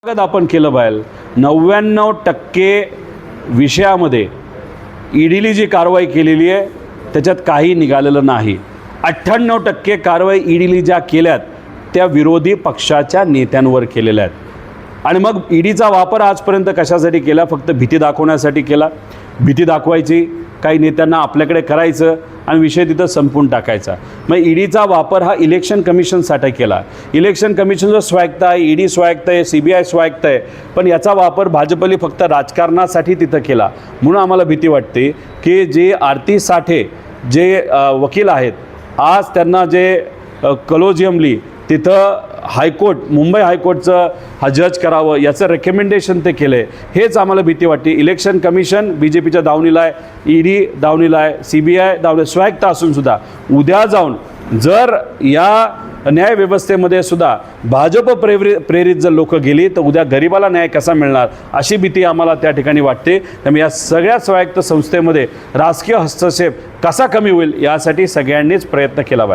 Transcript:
आपण केलं पाहिजे। 99% विषयामध्ये ईडीने जी कारवाई केलेली आहे त्याच्यात काही निघालेलं नाही। 98% कारवाई ईडीने ज्या केल्यात त्या विरोधी पक्षाच्या नेत्यांवर केलेल्या आहेत। आणि मग ईडीचा वापर आजपर्यंत कशासाठी केला? फक्त भीती दाखवण्यासाठी केला। भीती दाखवायची, काही नेत्यांना आपल्याकडे करायचं आणि विषय तिथं संपून टाकायचा। मग ईडीचा वापर हा इलेक्शन कमिशनसाठी केला। इलेक्शन कमिशनचं स्वायत्त आहे, ईडी स्वायत्त आहे, CBI स्वायत्त आहे, पण याचा वापर भाजपने फक्त राजकारणासाठी तिथं केला। म्हणून आम्हाला भीती वाटते की जे आरती साठे जे वकील आहेत, आज त्यांना जे कलोजियमली तिथं हायकोर्ट, मुंबई हायकोर्टचं हा जज करावं याचं रेकमेंडेशन ते केलं आहे। हेच आम्हाला भीती वाटते। इलेक्शन कमिशन BJPच्या दावणीला आहे, ईडी दावणीला आहे, CBI दावणी स्वायत्त असूनसुद्धा उद्या जाऊन जर या न्यायव्यवस्थेमध्ये सुद्धा भाजप प्रेरित जर लोक गेली तर उद्या गरिबाला न्याय कसा मिळणार अशी भीती आम्हाला त्या ठिकाणी वाटते। त्यामुळे या सगळ्या स्वायत्त संस्थेमध्ये राजकीय हस्तक्षेप कसा कमी होईल यासाठी सगळ्यांनीच प्रयत्न केला पाहिजे।